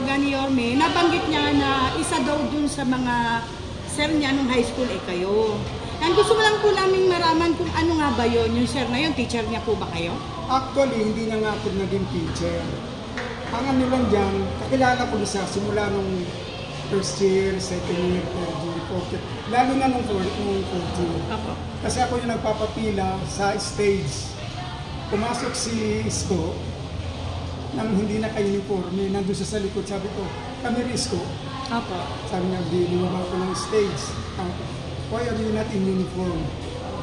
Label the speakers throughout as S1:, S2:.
S1: tinawagan ni Yorme, nabanggit niya na isa daw dun sa mga sir niya nung high school ay kayo. And gusto lang po namin maraman kung ano nga ba yun, yung sir na yun, teacher niya po ba kayo?
S2: Actually, hindi na nga ako naging teacher. Ang ano lang dyan, kakilala ko na siya simula nung first year, second year, third year, fourth year. Lalo na nung fourth year. Kasi ako yung nagpapapila sa stage. Pumasok si Isko, nang hindi naka-uniforme, nandun sa likod, sabi ko, kami Isko.
S1: Opo.
S2: Sabi niya, di lumabas ko ng stage. Why are you not in uniform?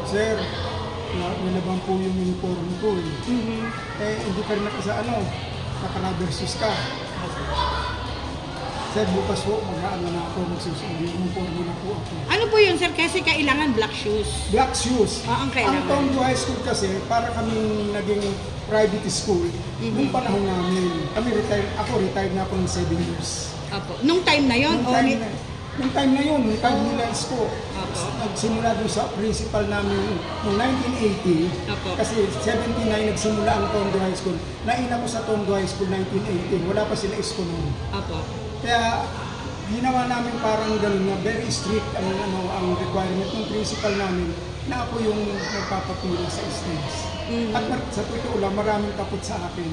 S2: Sir, nalaban po yung uniform ko eh. Hindi ka rin naka-versus ka. Sir, bukas po, mag-aano na ako, mag-uniform na po ako.
S1: Ano po yun, sir? Kasi kailangan black shoes.
S2: Black shoes.
S1: Ang kailangan.
S2: Ang Tondo High School kasi, para kaming naging private school, nung panahon namin, ako retired na ako ng 7 years.
S1: Apo. Nung time na yun?
S2: Nung time na yun, nung time nila Isko, nagsimula doon sa principal namin noong 1980, kasi 79 nagsimula ang Tondo High School. Naina ko sa Tondo High School 1980, wala pa sila Isko noon. Kaya ginawa namin parang gano'n na very strict ang requirement ng principal namin na ako yung nagpapapila sa stage. At sa totoo lang, maraming takot sa akin.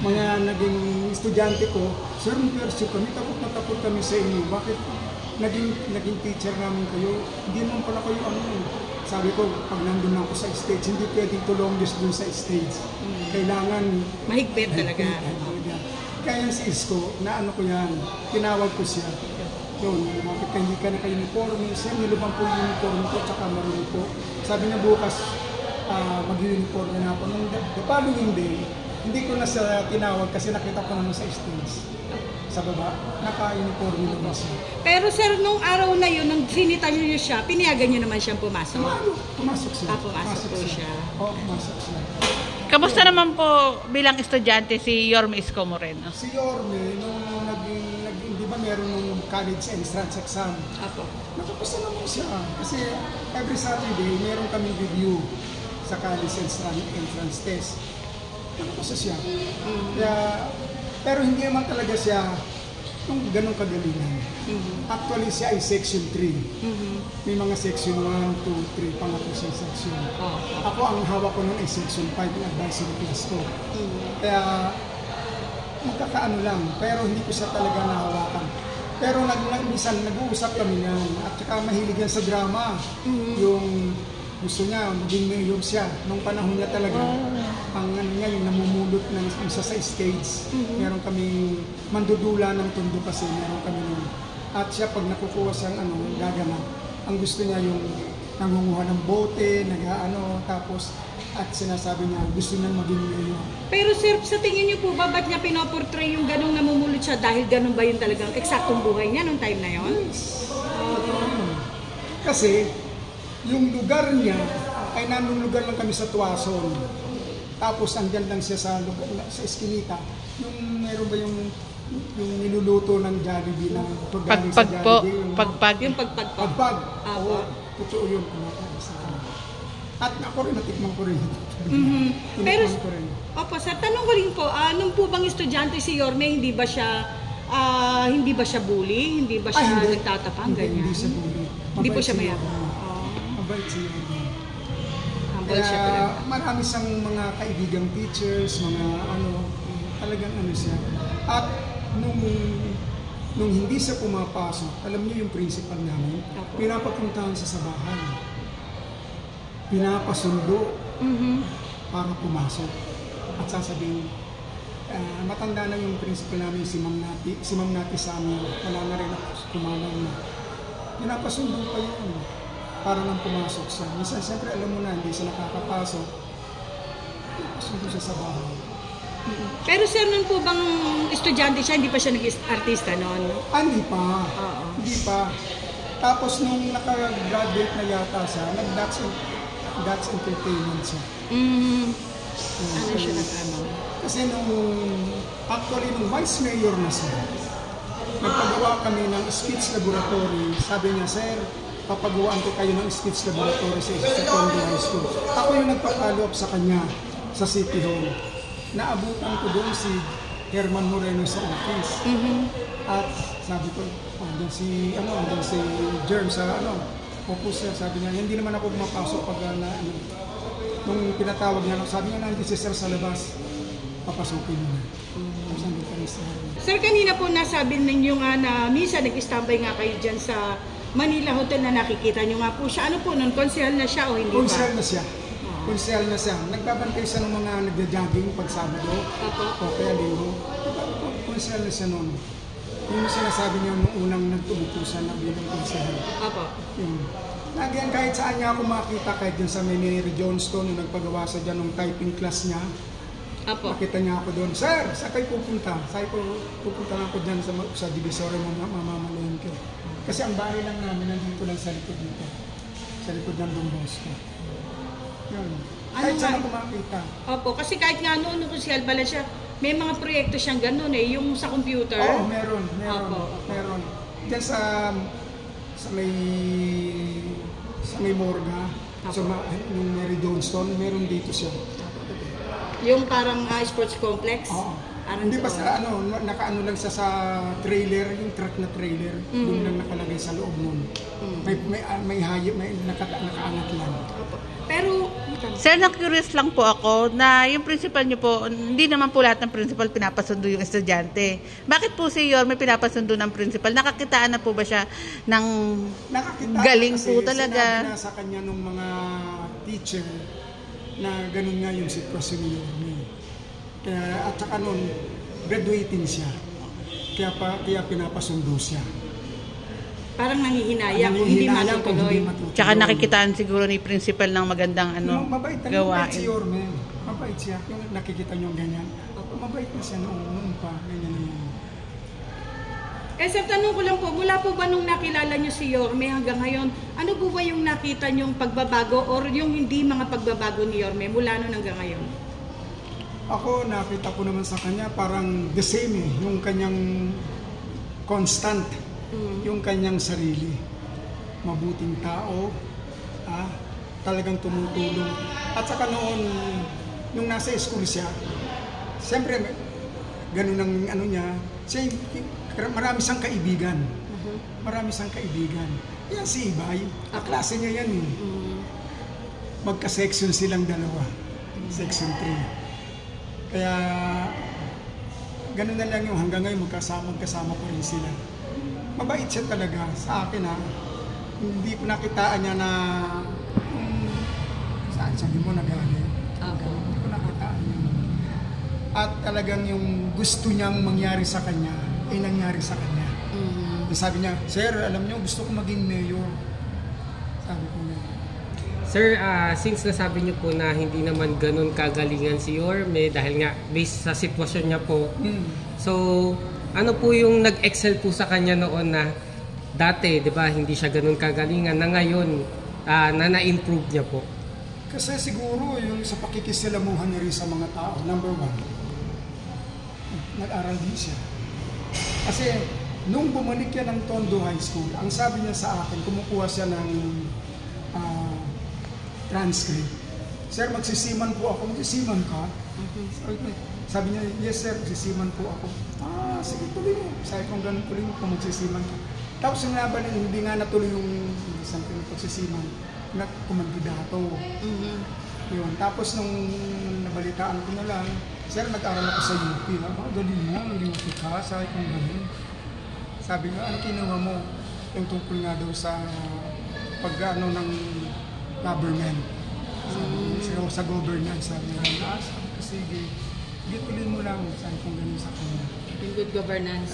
S2: Mga naging estudyante ko, Sir, kami takot na takot kami sa inyo. Bakit naging teacher namin kayo? Hindi naman pala kayo Sabi ko, pag nandun ako sa stage, hindi pwedeng tulongis dun sa stage. Kailangan
S1: mahigpit talaga.
S2: Kaya si Isko, na ko yan, tinawag ko siya. Yun, bakit hindi ka naka-uniform? Sir, nilubang po yung uniform ko, tsaka marunong po. Sabi niya bukas, mag-uniform na ako. Nung the following day, hindi ko na siya tinawag kasi nakita ko naman sa stage. Sa baba, naka-uniform naman siya.
S1: Pero sir, nung araw na yun, nung sinita niyo siya, piniyagan niyo naman siyang pumasok?
S2: Pumasok siya.
S1: Pumasok po siya.
S2: Oo, pumasok siya.
S3: Kamusta naman po bilang estudyante si Yorme Isko Moreno?
S2: Si Yorme, nung di ba meron nung college entrance exam? Nakapusta naman siya. Kasi every Saturday, meron kaming review sa college entrance test. Nakapusta siya. Pero hindi naman talaga siya yung ganong kagalingan. Actually, siya ay section 3. May mga section 1, 2, 3, pangatlo siya section. Ako, ang hawak ko nun ay section 5, yung advisory class ko. Kaya, magkakaano lang, pero hindi ko siya talaga nahawakan. Pero minsan, nag-uusap kami yan, at saka mahilig yan sa drama. Yung gusto niya, maging mayor siya. Nung panahon niya talaga, ang yung namumulot ng isa sa stage. Meron kaming mandudula ng Tondo kasi, meron kami nun. At siya, pag nakukuha siyang gaganap, ang gusto niya yung nangunguha ng bote, tapos at sinasabi niya, gusto niya maging mayor. Pero
S1: sir, sa tingin niyo po ba, ba't niya pinoportray yung ganong namumulot siya dahil ganun ba yung talagang eksaktong buhay niya nung time na yun?
S2: Yes. Kasi, yung lugar niya ay nandun lugar lang kami sa Tuason. Tapos andyan lang siya sa eskinita. Yung meron ba yung niluluto ng Jollibee na paggaling sa Jollibee?
S1: Yung pagpag.
S2: Oo, totoo yun. At ako rin, natikman ko rin.
S1: Pero, sir, tanong ko rin po, nung po bang estudyante si Yorme, hindi ba siya bully? Hindi ba siya nagtatapang?
S2: Hindi siya bully.
S1: Hindi po siya mayabang.
S2: Mabait siya.
S1: Kaya
S2: marami siyang mga kaibigang teachers, talagang siya. At nung hindi siya pumapasok, alam niyo yung principal namin, pinapapuntahan siya sa bahay. Pinapasundo para pumasok. At sasabihin, matanda na yung principal namin, si Ma'am Nati Samuel, wala na rin ako, kumalaw na. Pinapasundo pa yun para lang pumasok siya. Minsan, siyempre, alam mo na, hindi siya nakakapasok. Pinapasundo siya sa bahay.
S1: Pero sir, nung po bang estudyante siya, hindi pa siya nag-artista noon?
S2: Hindi pa. Hindi pa. Tapos nung naka-graduate na yata siya, nag-Dutch Entertainment siya.
S1: Ano siya nag-ano?
S2: Kasi actually nung vice mayor na siya, nagpagawa kami ng speech laboratory. Sabi niya, sir, papagawaan ko kayo ng speech laboratory sa Tondo High School. Ako yung nagpa-follow up sa kanya sa City Hall. Naabutan ko doon si Herman Moreno sa office. At sabi ko, andun si Germ sa opus niya. Sabi niya, hindi naman ako mapasok pag nung pinatawag niya, sabi niya, nandun si Sir sa labas, papasukin mo na.
S1: Sir, kanina po nasabi ninyo nga na minsan nag-standby nga kayo dyan sa Manila Hotel na nakikita nyo nga po siya. Ano po nun? Konsehal na siya o hindi pa?
S2: Konsehal na siya. Konsehal na siya. Nagbabantay siya ng mga nagja-jogging pag Sabado. O kaya linggo. Konsehal na siya noon. Yung sinasabi niya nung unang nagtumutusan na bilang konsehal.
S1: Apo.
S2: Lagyan kahit saan niya ako makita, kahit dun sa Mary Johnston, nung nagpagawa sa dyan ng typing class niya.
S1: Apo.
S2: Makita niya ako doon, Sir, saan kayo pupunta? Sabi ko, pupunta na ako dyan sa Divisoria mamamalayan ko. Kasi ang bahay lang namin nandito lang sa likod dito. Sa likod ng Don Bosco. Yun. Kahit saan ako makita.
S1: Opo, kasi kahit nga noon kung si Albala siya, may mga proyekto siyang ganun yung sa computer.
S2: Oo, meron. Diyan sa may Morga, yung Mary Johnston, meron dito siya.
S1: Yung parang sports complex?
S2: Oo. Hindi basta nakaano lang siya sa trailer, yung truck na trailer, doon lang nakalagay sa loob nun. May hayop, nakaangat lang.
S1: Pero,
S3: Sir, na-curious lang po ako na yung principal niyo po, hindi naman po lahat ng principal pinapasundo yung estudyante. Bakit po si Yorme pinapasundo ng principal? Nakakitaan na po ba siya ng galing po talaga?
S2: Sinabi na sa kanya ng mga teacher na ganun nga yung sitwasyon ni Yorme. At saka nun, graduating siya. Kaya pinapasundo siya.
S1: Parang nangihinayang kung hindi matutuloy.
S3: Tsaka nakikitaan siguro ni principal ng magandang
S2: mabait si Yorme. Mabait siya. Yung nakikita niyo ganyan. Mabait na siya noon pa. Ganyan na yan.
S1: Sir, tanong ko lang po, mula po ba nung nakilala niyo si Yorme hanggang ngayon, ano po ba yung nakita niyong pagbabago or yung hindi mga pagbabago ni Yorme mula noon hanggang ngayon?
S2: Ako, nakita ko naman sa kanya parang the same yung kanyang constant. Yung kanyang sarili, mabuting tao, talagang tumutulong. At saka noon, nung nasa school siya, siyempre, ganun ang niya, siya, marami siyang kaibigan. Marami siyang kaibigan. Yan si Ibay, kaklase niya yan . Magka-section silang dalawa, section 3. Kaya, ganun na lang yung hanggang ngayon magkasama pa rin sila. Mabait siya talaga sa akin Hindi ko nakitaan niya na saan sabi mo nagaling. Hindi ko nakitaan niya. At talagang yung gusto niyang mangyari sa kanya, ay nangyari sa kanya. Sabi niya, Sir, alam niyo, gusto ko maging mayor. Sabi ko niya.
S4: Sir, since nasabi niyo po na hindi naman ganun kagalingan si Yorme dahil nga based sa sitwasyon niya po, so ano po yung nag-excel po sa kanya noon na dati, di ba, hindi siya ganun kagalingan na ngayon na-improve niya po?
S2: Kasi siguro yung sa pakikisilamuhan niya rin sa mga tao, number 1, nag-aral din siya. Kasi nung bumalik yan ng Tondo High School, ang sabi niya sa akin, kumukuha siya ng transcript. Sir, magsisiman po ako. Magsisiman ka? Sabi niya, yes sir, magsisiman po ako. Sige, tuloy mo. Sabi kong ganun, tuloy mo kung magsisiman ka. Tapos yung laban, hindi nga natuloy yung isang pagsisiman na kumandidato. Yun. Tapos nung nabalitaan ko na lang, sir, nag-aral ako sa UP. Galing mo, UP ka. Sabi kong ganun. Sabi nga, ano kinuha mo? Yung tungkol nga daw sa pag-ano ng government. Sa governance. Sabi nga, sige, tuloy mo lang. Sabi kong ganun sa kanya.
S1: Yung good governance.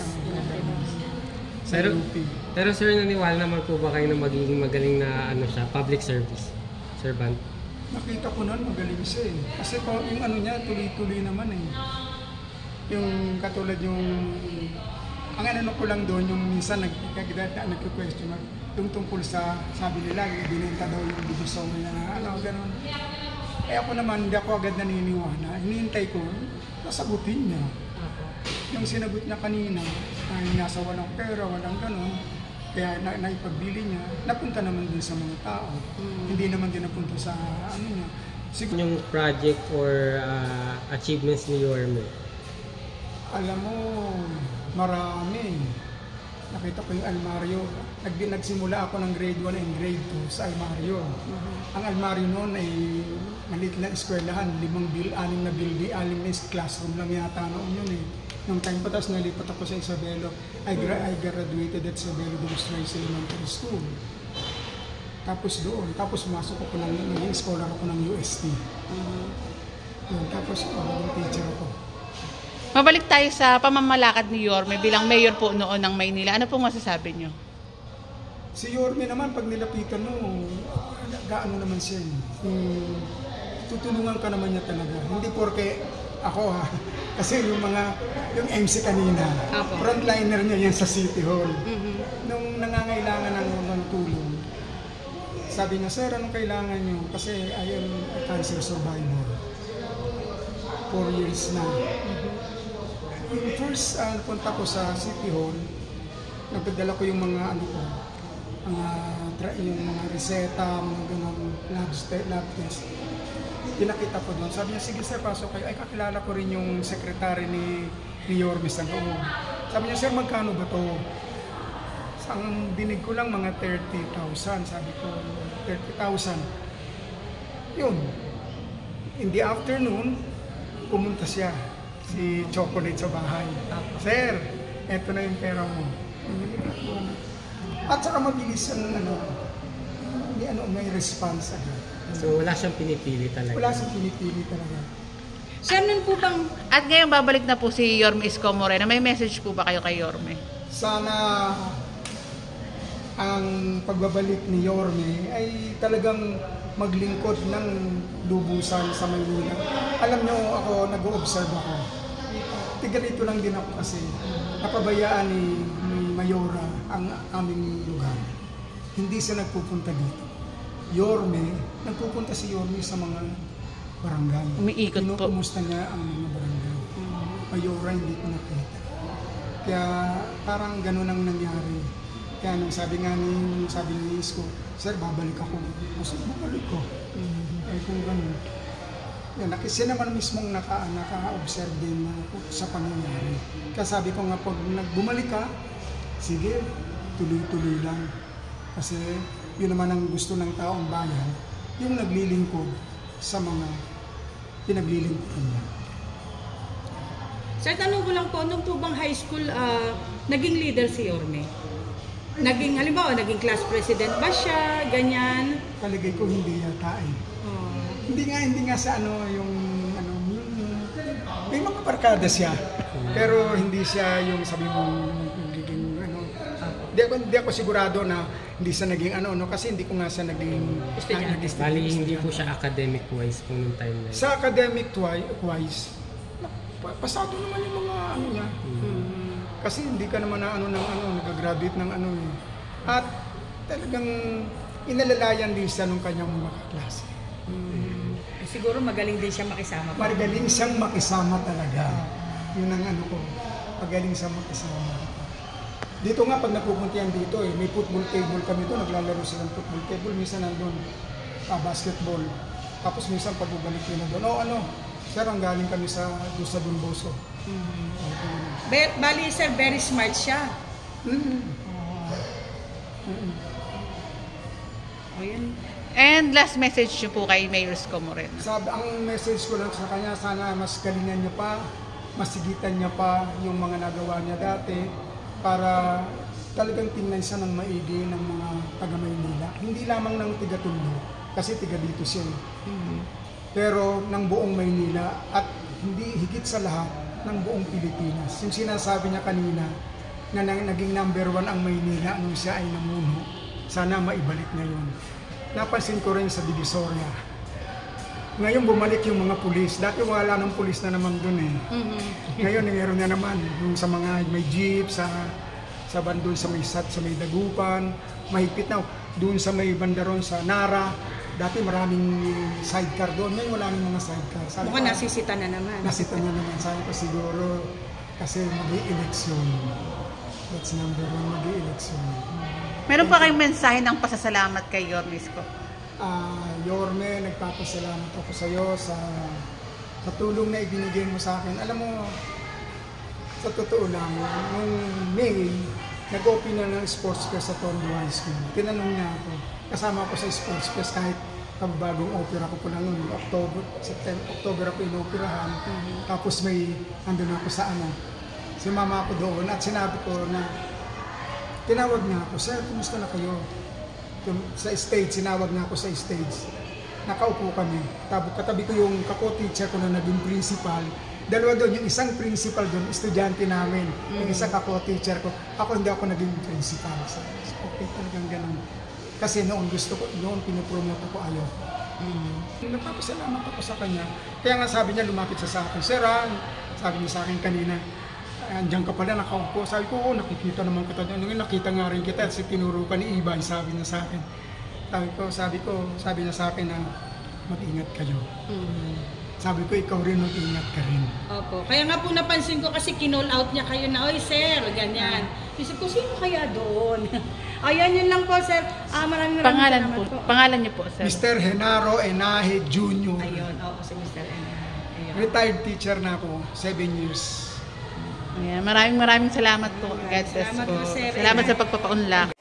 S4: Pero sir, naniwala naman po ba kayo na magiging magaling na public service servant?
S2: Nakita ko nun, magaling siya . Kasi yung niya, tuloy-tuloy naman . Yung katulad yung, ang ko lang doon, yung minsan nagko-question, yung tungkol sa, sabi nila, binenta daw yung Divisoria na gano'n. Eh ako naman, hindi ako agad naniniwala. Hinihintay ko, nasagutin niya. Yung sinagot niya kanina, ay nasa walang pera, walang gano'n, kaya naipagbili niya, napunta naman din sa mga tao. Hindi naman din napunta sa niya.
S4: Yung project or achievements ni Yorme?
S2: Alam mo, marami. Nakita ko yung almaryo. Nagsimula ako ng grade 1 and grade 2 sa almaryo. Ang almaryo noon ay maliit na eskwelahan, 6 na building, 6 na classroom lang yata noon yun eh. Nung time pa, tapos nalipat ako sa Isabelo. I graduated at Isabelo de los Reyes Elementary School. Tapos masok ako naging scholar ako ng UST. Yun, tapos naging teacher ako.
S3: Mabalik tayo sa pamamalakad ni Yorme bilang mayor po noon ng Maynila. Ano pong masasabi niyo?
S2: Si Yorme naman, pag nilapitan mo, gaano naman siya. Tutulungan ka naman niya talaga. Hindi porke ako kasi yung MC kanina, frontliner niya yan sa City Hall. Nung nangangailangan ng tulong, sabi niya, sir, anong kailangan niyo? Kasi I am a cancer survivor. 4 years na. Yung first punta ko sa City Hall, nagdala ko yung mga yung mga reseta, mga ganun, lab test. Pinakita ko doon. Sabi niya, sige sir, pasok kayo. Ay, kakilala ko rin yung sekretary ni Yorme sa loob. Sabi niya, sir, magkano ba to? Ang dinig ko lang mga 30,000. Sabi ko, 30,000. Yun. In the afternoon, pumunta siya. Si Chocolate sa bahay. Sir, eto na yung pera mo. At saka mabilis ang may response agad.
S4: So wala siyang pinipili talaga.
S2: Wala siyang pinipili talaga.
S1: Sir, nun po bang...
S3: At ngayon babalik na po si Yorme Isko Moreno. May message po ba kayo kay Yorme?
S2: Sana ang pagbabalik ni Yorme ay talagang maglingkod ng lubusan sa Maynila. Alam nyo, ako, nag-o-observe ako. Tigalito lang din ako kasi napabayaan ni Mayora ang aming lugar. Hindi siya nagpupunta dito. Yorme, nagpupunta si Yorme sa mga barangay.
S3: Umiikot po.
S2: Kinukumusta niya ang mga barangay. Mayora, hindi ko nakita. Kaya parang ganun ang nangyari. Kaya nung sabi ni Isko, sir, babalik ako. Kasi babalik ko. Eh kung ganun. Yan, siya naman mismong naka-observe din sa pangyayari. Kaya sabi ko nga, pag bumalik ka, sige, tuloy-tuloy lang. Kasi yun naman ang gusto ng taong bayan, yung naglilingkod sa mga pinaglilingkod niya.
S1: Sir, tanong ko lang po, nung po bang high school, naging leader si Yorme? Halimbawa, naging class president ba siya? Ganyan?
S2: Palagay ko hindi yata eh. Hindi nga sa may mga barkada siya. Pero hindi siya yung sabi mo naging Hindi ako sigurado na hindi siya naging kasi hindi ko nga siya naging
S4: Bali, hindi po siya academic wise po nung time na yun.
S2: Sa academic wise, pasado naman yung mga niya. Kasi hindi ka naman nag-graduate ng eh. At talagang inalalayan din siya nung kanyang mga klase.
S1: Siguro magaling din siya makisama.
S2: Magaling siyang makisama talaga. Yun ang ko. Magaling siyang makisama. Dito nga, pag napupunta yan dito may football table kami doon. Naglalaro sila ng football table. Minsan nandun, basketball. Tapos minsan pagbabalik nila doon. Sir, ang galing kami sa Don Bosco.
S1: Bali, sir, very smart siya. Ayun.
S3: And last message niyo po kay Mayor Isko Moreno.
S2: Ang message ko lang sa kanya, sana mas galingan niya pa, masigitan niya pa yung mga nagawa niya dati para talagang tingnan siya ng maigi ng mga taga-Maynila. Hindi lamang ng tiga-Tondo, kasi tiga dito siya. Pero ng buong Maynila at hindi higit sa lahat ng buong Pilipinas. Yung sinasabi niya kanina na naging number 1 ang Maynila nung siya ay namuno, sana maibalik niya yun. Napansin ko rin sa Divisoria. Ngayon bumalik yung mga pulis. Dati wala ng pulis na naman dun eh. Ngayon meron na naman yung sa mga may jeep, sa bandun sa may Dagupan, mahigpit na doon sa may bandaron sa Nara. Dati maraming sidecar doon. Ngayon wala nang mga sidecar.
S1: Mukhang nasisita na naman.
S2: Nasita na naman. Sabi ko siguro kasi mag-i-eleksyon. That's number 1, mag-i-eleksyon.
S3: Meron pa kayong mensahe ng pasasalamat kay Yorme Isko?
S2: Yorme, nagpapasalamat ako sa iyo sa tulong na ibinigay mo sa akin. Alam mo, Sa totoo lang, nung May, nag-open na ng sports fest sa Tondo High School. Tinanong niya ako, kasama ako sa sports fest kahit bagong opera ko po lang noon, October ako inoperahan. Tapos andun ako sa sumama ako doon at sinabi ko na, tinawag niya ako, sir, kumusta na kayo? Sa stage, sinawag niya ako sa stage. Nakaupo kami. Katabi ko yung kako-teacher ko na naging principal. Dalawa doon, yung isang principal doon, estudyante namin. Yung isang kako-teacher ko. Ako hindi ako naging principal. So, okay, talagang ganun. Kasi noon pinopromote ko ayaw. Nagpapasalamat ako sa kanya. Kaya nga sabi niya, lumapit sa akin, Sir, sabi niya sa akin kanina, andiyan ka pala, nakaupo. Sabi ko, nakikita naman kita. Nakita nga rin kita. Kasi tinuro ka ni Ivan, sabi niya sa akin. Sabi niya sa akin na mag-ingat kayo. Sabi ko, ikaw rin mag-ingat ka rin.
S1: Opo. Kaya nga po napansin ko kasi kinall out niya kayo na, oy sir, ganyan. Isip ko, sino kaya doon? Ayan, yun lang po, sir. Maraming salamat po.
S3: Pangalan niyo po, sir.
S2: Mr. Genaro Enaje Jr.
S1: Ayun, oo, si Mr. Ayun.
S2: Retired teacher na ako, 7 years.
S3: Ayan, maraming salamat po. God bless
S1: Salamat
S3: po.
S1: po, sir.
S3: Salamat sa pagpapaunlak.